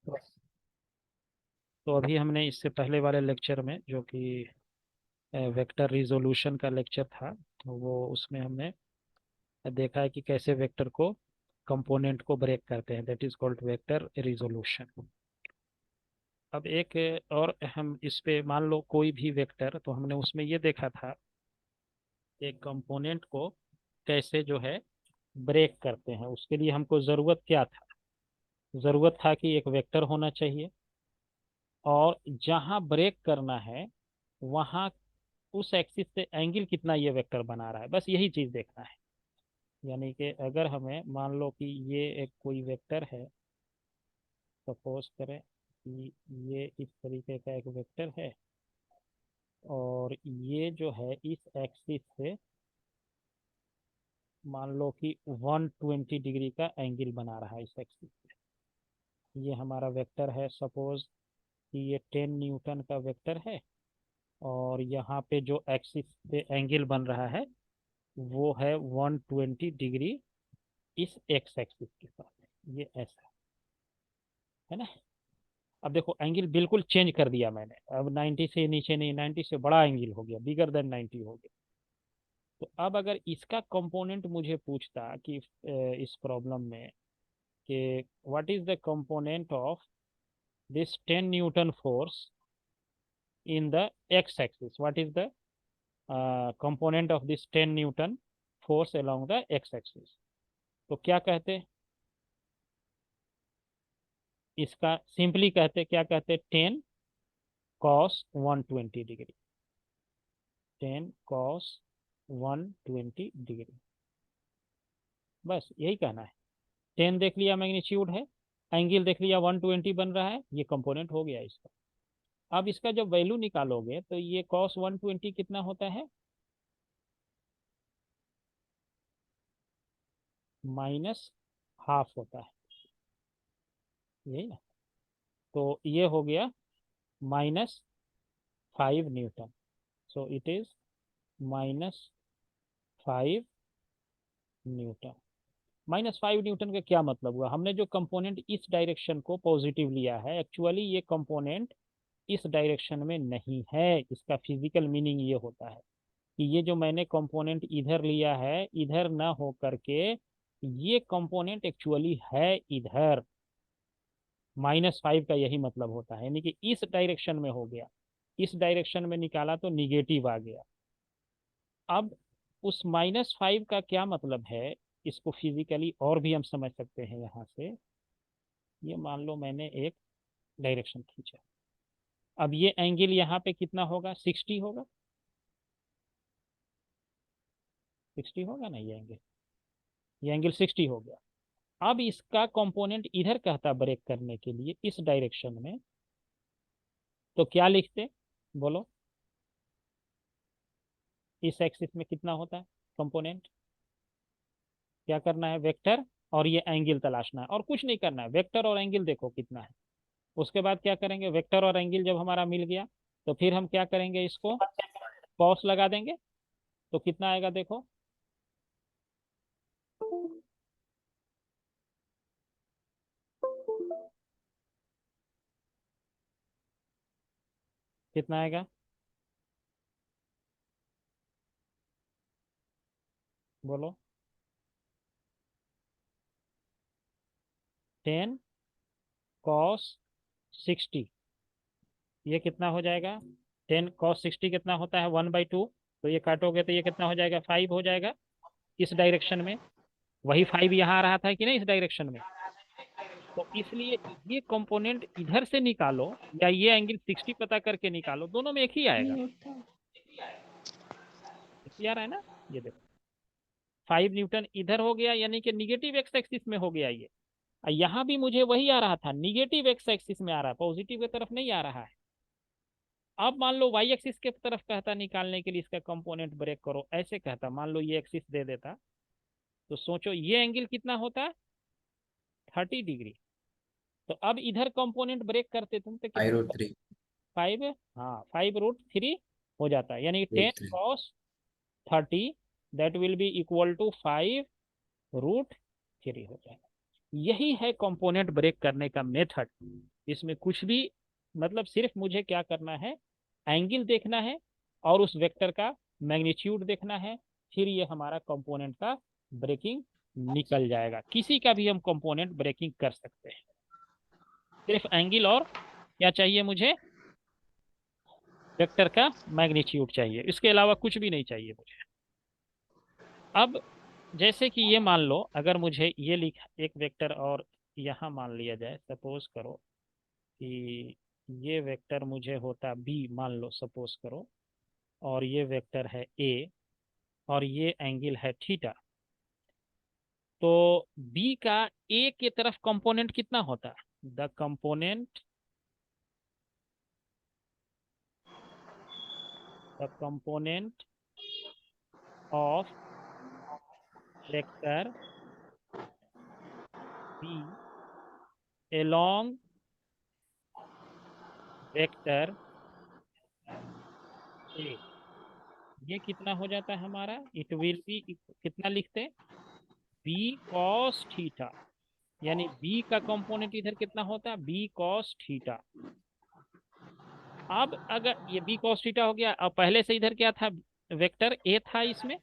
तो तो अभी हमने इससे पहले वाले लेक्चर में जो कि वेक्टर रिजोल्यूशन का लेक्चर था, तो वो उसमें हमने देखा है कि कैसे वेक्टर को कंपोनेंट को ब्रेक करते हैं, that is called vector resolution. अब एक और हम इस पे मान लो कोई भी वेक्टर, तो हमने उसमें ये देखा था एक कंपोनेंट को कैसे जो है ब्रेक करते हैं। उसके लिए हमको ज़रूरत क्या था? ज़रूरत था कि एक वेक्टर होना चाहिए, और जहाँ ब्रेक करना है वहाँ उस एक्सिस से एंगल कितना ये वेक्टर बना रहा है, बस यही चीज़ देखना है। यानी कि अगर हमें मान लो कि ये एक कोई वेक्टर है, सपोज करें कि ये इस तरीके का एक वेक्टर है, और ये जो है इस एक्सिस से मान लो कि 120 डिग्री का एंगल बना रहा है इस एक्सिस से। ये हमारा वेक्टर है, सपोज कि ये 10 न्यूटन का वेक्टर है, और यहाँ पे जो एक्सिस पे एंगल बन रहा है वो है 120 डिग्री इस एक्स एक्सिस के साथ। ये ऐसा है ना। अब देखो एंगल बिल्कुल चेंज कर दिया मैंने, अब 90 से नीचे नहीं, 90 से बड़ा एंगल हो गया, बिगर देन 90 हो गया। तो अब अगर इसका कंपोनेंट मुझे पूछता कि इस प्रॉब्लम में कि what is the component of this 10 Newton force in the x-axis, what is the component of this 10 Newton force along the x-axis, तो क्या कहते हैं इसका? सिंपली कहते क्या कहते? 10 cos 120 डिग्री, 10 cos 120 डिग्री, बस यही कहना है। 10 देख लिया मैग्नीट्यूड है, एंगल देख लिया 120 बन रहा है, ये कंपोनेंट हो गया इसका। अब इसका जब वैल्यू निकालोगे तो ये cos 120 कितना होता है? माइनस हाफ होता है, यही ना। तो ये हो गया -5 Newton. So it is -5 Newton. -5 Newton का क्या मतलब हुआ? हमने जो कंपोनेंट इस डायरेक्शन को पॉजिटिव लिया है, एक्चुअली ये कंपोनेंट इस डायरेक्शन में नहीं है। इसका फिजिकल मीनिंग ये होता है कि ये जो मैंने कंपोनेंट इधर लिया है, इधर ना हो करके ये कंपोनेंट एक्चुअली है इधर। -5 का यही मतलब होता है, यानी कि इस डायरेक्शन में हो गया, इस डायरेक्शन में निकाला तो निगेटिव आ गया। अब उस -5 का क्या मतलब है, इसको फिजिकली और भी हम समझ सकते हैं यहाँ से। ये मान लो मैंने एक डायरेक्शन खींचा, अब ये एंगल यहाँ पे कितना होगा? 60 होगा, 60 होगा ना ये एंगल 60 हो गया। अब इसका कंपोनेंट इधर कहता ब्रेक करने के लिए इस डायरेक्शन में, तो क्या लिखते? बोलो, इस एक्सिस में कितना होता है कंपोनेंट? क्या करना है? वेक्टर और ये एंगल तलाशना है, और कुछ नहीं करना है। वेक्टर और एंगल देखो कितना है। उसके बाद क्या करेंगे? वेक्टर और एंगल जब हमारा मिल गया, तो फिर हम क्या करेंगे? इसको कॉस लगा देंगे, तो कितना आएगा देखो। कितना आएगा? बोलो। 10 cos 60, ये कितना हो जाएगा? 10 cos 60 कितना होता है? 1/2। तो ये काटोगे तो ये कितना हो जाएगा? 5 हो जाएगा इस डायरेक्शन में। वही 5 यहाँ आ रहा था कि नहीं इस डायरेक्शन में? तो इसलिए ये कंपोनेंट इधर से निकालो या ये एंगल 60 पता करके निकालो, दोनों में एक ही आएगा। एक ही आ रहा है ना। ये देखो 5 न्यूटन इधर हो गया, यानी कि निगेटिव एक्स एक्सिस में हो गया ये। और यहाँ भी मुझे वही आ रहा था, निगेटिव एक्स एक्सिस में आ रहा है, पॉजिटिव की तरफ नहीं आ रहा है। अब मान लो वाई एक्सिस के तरफ कहता निकालने के लिए इसका कंपोनेंट ब्रेक करो, ऐसे कहता, मान लो ये एक्सिस दे देता, तो सोचो ये एंगल कितना होता? 30 डिग्री। तो अब इधर कंपोनेंट ब्रेक करते तुम तो आई कितना? Root three 5। हाँ, 5√3 हो जाता है, यानी ten root three cos 30 that will be equal to 5√3 हो जाएगा। यही है कंपोनेंट ब्रेक करने का मेथड। इसमें कुछ भी, मतलब सिर्फ मुझे क्या करना है, एंगल देखना है और उस वेक्टर का मैग्नीट्यूड देखना है, फिर ये हमारा कंपोनेंट का ब्रेकिंग निकल जाएगा। किसी का भी हम कंपोनेंट ब्रेकिंग कर सकते हैं, सिर्फ एंगल और क्या चाहिए मुझे, वेक्टर का मैग्नीट्यूड चाहिए, इसके अलावा कुछ भी नहीं चाहिए मुझे। अब जैसे कि ये मान लो, अगर मुझे ये लिख एक वेक्टर और यहाँ मान लिया जाए, सपोज करो कि ये वेक्टर मुझे होता बी, मान लो सपोज करो, और ये वेक्टर है ए, और ये एंगल है थीटा। तो बी का ए के तरफ कंपोनेंट कितना होता, the component of vector B along vector A, ये कितना हो जाता है हमारा, इट विल बी, कितना लिखते, बी कॉस थीटा, यानी बी का कंपोनेंट इधर कितना होता है, बी कॉस थीटा। अब अगर ये बी कॉस थीटा हो गया, अब पहले से इधर क्या था, वेक्टर ए था इसमें,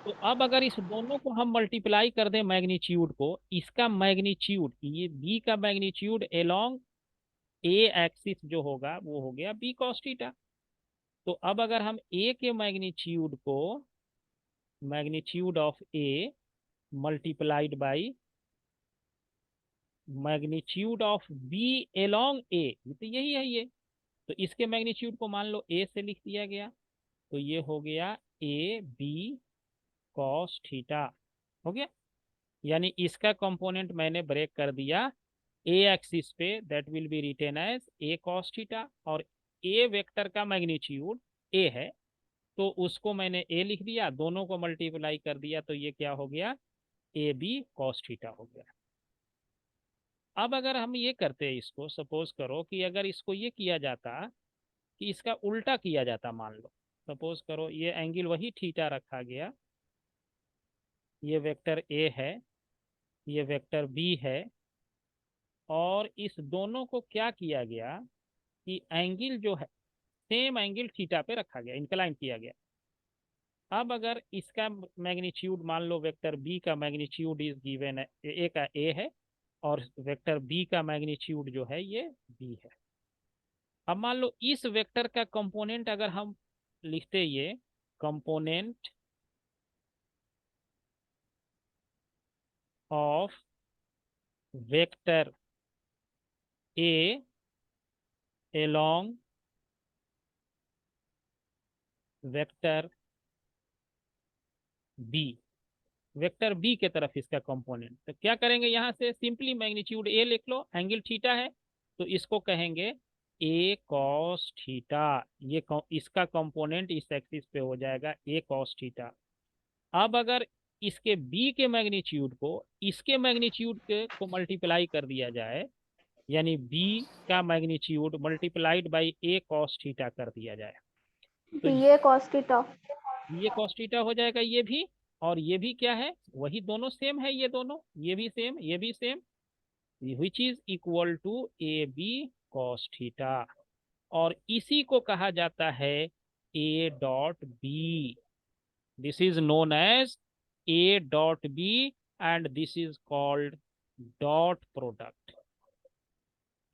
तो अब अगर इस दोनों को हम मल्टीप्लाई कर दें मैग्नीट्यूड को, इसका मैग्नीट्यूड, ये बी का मैग्नीट्यूड एलोंग ए एक्सिस जो होगा वो हो गया बी कॉस थीटा। तो अब अगर हम ए के मैग्नीट्यूड को, magnitude of A multiplied by magnitude of B along A, ये तो यही है ये, तो इसके मैग्नीट्यूड को मान लो ए से लिख दिया गया, तो ये हो गया ए बी कॉस थीटा, हो गया। यानी इसका कंपोनेंट मैंने ब्रेक कर दिया ए एक्सिस पे, that will be written as A cos theta, और ए वेक्टर का मैग्नीट्यूड ए है, तो उसको मैंने ए लिख दिया, दोनों को मल्टीप्लाई कर दिया, तो ये क्या हो गया, ए बी कॉस थीटा हो गया। अब अगर हम ये करते हैं, इसको सपोज करो कि अगर इसको ये किया जाता कि इसका उल्टा किया जाता, मान लो सपोज करो ये एंगल वही थीटा रखा गया, ये वेक्टर ए है, ये वेक्टर बी है, और इस दोनों को क्या किया गया कि एंगल जो है सेम एंगल थीटा पे रखा गया, इंक्लाइन किया गया। अब अगर इसका मैग्नीट्यूड मान लो, वेक्टर बी का मैग्नीट्यूड इज गिवन है, ए का ए है, और वेक्टर बी का मैग्नीट्यूड जो है ये बी है। अब मान लो इस वेक्टर का कंपोनेंट अगर हम लिखते, ये component of vector A along vector B, vector B के तरफ इसका कंपोनेंट, तो क्या करेंगे, यहां से सिंपली मैग्नीट्यूड ए लिख लो, एंगल थीटा है, तो इसको कहेंगे ए कॉस थीटा, ये इसका कंपोनेंट इस एक्सिस पे हो जाएगा ए कॉस थीटा। अब अगर इसके बी के मैग्नीट्यूड को इसके मैग्नीट्यूड के को मल्टीप्लाई कर दिया जाए, यानी बी का magnitude multiplied by A cos theta कर दिया जाए, तो ये कॉस थीटा, ये कॉस थीटा हो जाएगा, ये भी, और ये भी क्या है, वही दोनों सेम है, ये दोनों, ये भी सेम, ये भी same, which is equal to A B cos theta, और इसी को कहा जाता है A dot B, this is known as A dot B, and this is called dot product.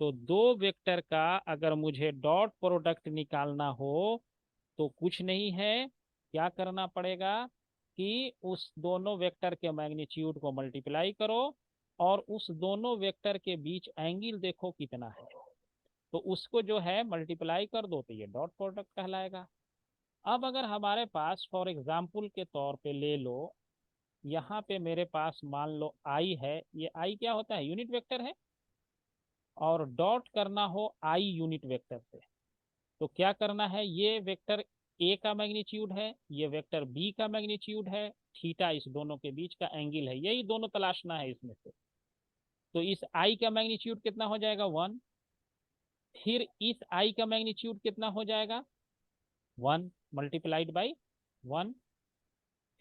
तो दो वेक्टर का अगर मुझे डॉट प्रोडक्ट निकालना हो, तो कुछ नहीं है, क्या करना पड़ेगा कि उस दोनों वेक्टर के मैग्नीट्यूड को मल्टीप्लाई करो, और उस दोनों वेक्टर के बीच एंगल देखो कितना है, तो उसको जो है मल्टीप्लाई कर दो, तो ये डॉट प्रोडक्ट कहलाएगा। अब अगर हमारे पास फॉर एग्जाम्पल के तौर पे ले लो, यहाँ पे मेरे पास मान लो आई है, ये आई क्या होता है, यूनिट वेक्टर है, और डॉट करना हो आई यूनिट वेक्टर से, तो क्या करना है, ये वेक्टर ए का मैग्नीट्यूड है, ये वेक्टर बी का मैग्नीट्यूड है, थीटा इस दोनों के बीच का एंगल है, यही दोनों तलाशना है इसमें से। तो इस आई का मैग्नीट्यूड कितना हो जाएगा, 1, फिर इस आई का मैग्नीट्यूड कितना हो जाएगा, 1 मल्टीप्लाइड बाई 1,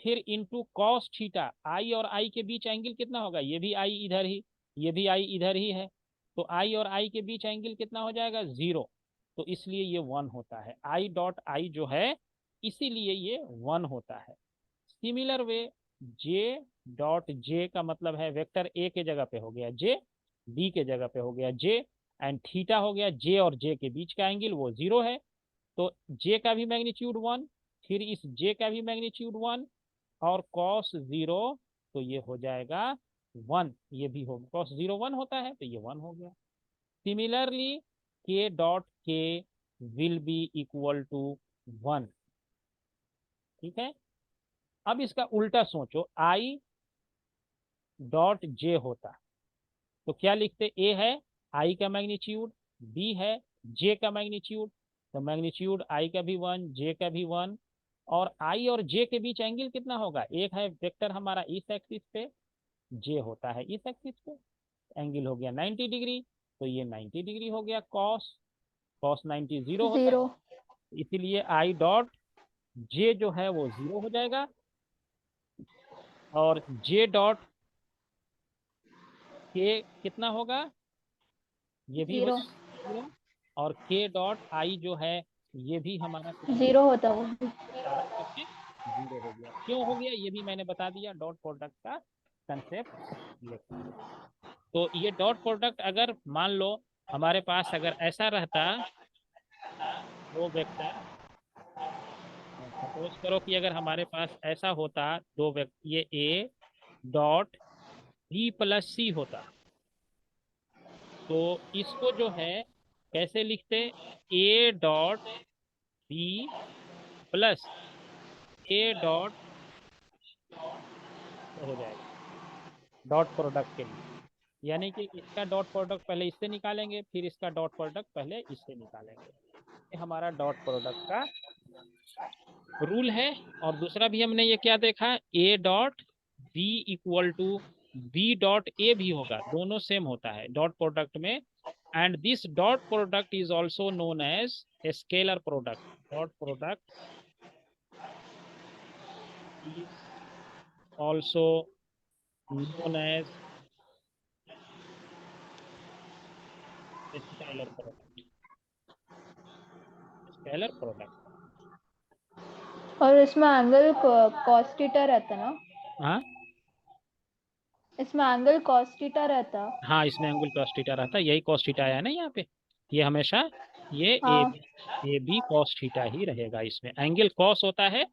फिर इंटू कॉस थीटा, आई और आई के बीच एंगल कितना होगा, ये भी आई इधर ही, ये भी आई इधर ही है, तो आई और आई के बीच एंगल कितना हो जाएगा, 0। तो इसलिए ये 1 होता है, आई डॉट आई जो है इसीलिए ये 1 होता है। Similar way J dot J का मतलब है वेक्टर ए के जगह पे हो गया जे, बी के जगह पे हो गया जे, एंड थीटा हो गया जे और जे के बीच का एंगल वो 0 है। तो जे का भी मैग्नीट्यूड 1, फिर इस जे का भी मैग्नीट्यूड 1, और कॉस 0 तो ये हो जाएगा 1, ये भी होगा कॉस 0 1 होता है तो ये 1 हो गया। सिमिलरली के डॉट के विल बी इक्वल टू 1। ठीक है, अब इसका उल्टा सोचो, आई डॉट जे होता तो क्या लिखते, ए है आई का मैग्नीट्यूड, बी है जे का मैग्नीट्यूड, तो मैग्नीट्यूड आई का भी 1 जे का भी 1, और आई और जे के बीच एंगल कितना होगा, एक है वेक्टर हमारा इस एक्सिस पे, जे होता है इस एक्सिस पे, एंगल हो गया 90 डिग्री, तो ये 90 डिग्री हो गया कॉस, कॉस 90 0 होता जीरो। है, इसीलिए आई डॉट जे जो है वो 0 हो जाएगा, और जे डॉट के कितना होगा, ये भी हो जीरो। जाएगा 0, और के डॉट आई जो है ये भी हमारा कितना हो, जीरो होता वो भी। सारा सबके 0 हो गया। क्यों हो गया ये भी मैंने बता दिया, डॉट प्रोडक्ट का कंसेप्ट लेकर। तो ये डॉट प्रोडक्ट अगर मान लो हमारे पास अगर ऐसा रहता, दो वेक्टर, सपोज करो कि अगर हमारे पास ऐसा होता दो वेक्टर, ये A dot B plus C होता, तो इसको जो है कैसे लिखते, A dot B plus A dot हो जाएगा डॉट प्रोडक्ट के लिए, यानी कि इसका डॉट प्रोडक्ट पहले इससे निकालेंगे, फिर इसका डॉट प्रोडक्ट पहले इससे निकालेंगे, ये हमारा डॉट प्रोडक्ट का रूल है। और दूसरा भी हमने ये क्या देखा, A dot B equal to B dot A भी होगा, दोनों सेम होता है डॉट प्रोडक्ट में, and this dot product is also known as scalar product, dot product is also known as scalar product, scalar product. और इसमें angle cos theta रहता ना, हाँ इसमें एंगल कॉस थीटा रहता। हाँ, इसमें एंगल cos थीटा रहता है, यही cos थीटा आया ना यहाँ पे, ये हमेशा ये हाँ। ए बी cos थीटा ही रहेगा, इसमें एंगल cos होता है,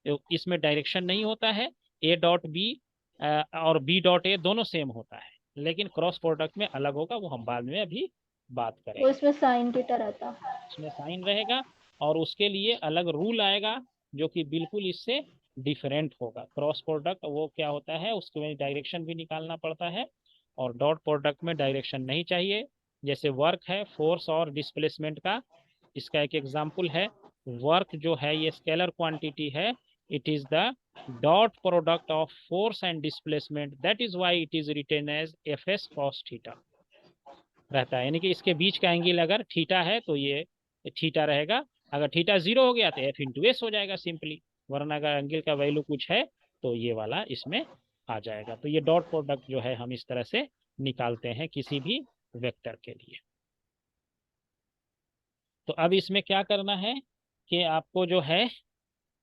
तो इसमें डायरेक्शन नहीं होता है, ए डॉट बी और बी डॉट ए दोनों सेम होता है, लेकिन क्रॉस प्रोडक्ट में अलग होगा, वो हम बाद में अभी बात वो करेंगे। इसमें साइन थीटा रहता। इसमें साइन रहेगा, और उसके लिए अलग रूल आएगा जो कि बिल्कुल इससे डिफरेंट होगा। क्रॉस प्रोडक्ट वो क्या होता है, उसके में डायरेक्शन भी निकालना पड़ता है, और डॉट प्रोडक्ट में डायरेक्शन नहीं चाहिए। जैसे वर्क है फोर्स और डिस्प्लेसमेंट का, इसका एक एग्जांपल है, वर्क जो है ये स्केलर क्वांटिटी है, it is the dot product of force and displacement, that is why it is written as F S cos theta रहता है, यानी कि इसके बीच का एंगल अगर थीटा है तो ये थीटा रहेगा, अगर थीटा 0 हो गया तो एफ इंटू एस हो जाएगा सिंपली, वरना अगर एंगल का वैल्यू कुछ है तो ये वाला इसमें आ जाएगा। तो ये डॉट प्रोडक्ट जो है हम इस तरह से निकालते हैं किसी भी वेक्टर के लिए। तो अब इसमें क्या करना है कि आपको जो है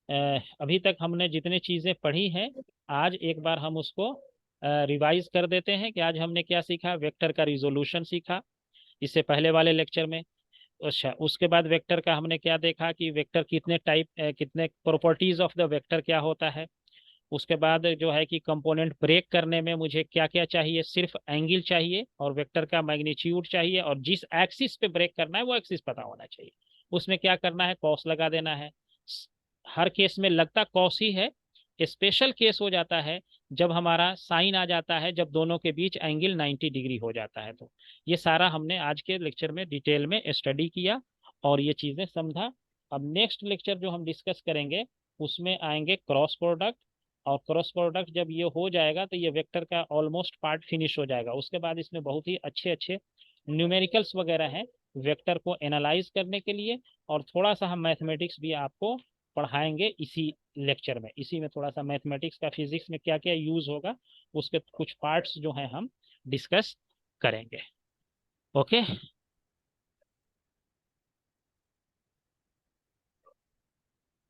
अभी तक हमने जितनी चीज़ें पढ़ी हैं, आज एक बार हम उसको रिवाइज कर देते हैं कि आज हमने क्या सीखा, वेक्टर का रिजोल्यूशन सीखा इससे पहले वाले लेक्चर में। अच्छा, उसके बाद वेक्टर का हमने क्या देखा कि वेक्टर कितने टाइप, कितने प्रॉपर्टीज ऑफ द वेक्टर क्या होता है। उसके बाद जो है कि कंपोनेंट ब्रेक करने में मुझे क्या क्या चाहिए, सिर्फ एंगल चाहिए और वेक्टर का मैग्नीट्यूड चाहिए, और जिस एक्सिस पे ब्रेक करना है वो एक्सिस पता होना चाहिए। उसमें क्या करना है, कॉस लगा देना है, हर केस में लगता कॉस ही है। स्पेशल केस हो जाता है जब हमारा साइन आ जाता है, जब दोनों के बीच एंगल 90 डिग्री हो जाता है। तो ये सारा हमने आज के लेक्चर में डिटेल में स्टडी किया और ये चीज़ें समझा। अब नेक्स्ट लेक्चर जो हम डिस्कस करेंगे उसमें आएंगे क्रॉस प्रोडक्ट, और क्रॉस प्रोडक्ट जब ये हो जाएगा तो ये वेक्टर का ऑलमोस्ट पार्ट फिनिश हो जाएगा। उसके बाद इसमें बहुत ही अच्छे अच्छे न्यूमेरिकल्स वगैरह हैं वेक्टर को एनालाइज करने के लिए, और थोड़ा सा हम मैथमेटिक्स भी आपको पढ़ाएंगे इसी लेक्चर में। इसी में थोड़ा सा मैथमेटिक्स का फिजिक्स में क्या क्या यूज होगा उसके कुछ पार्ट्स जो हैं हम डिस्कस करेंगे। ओके।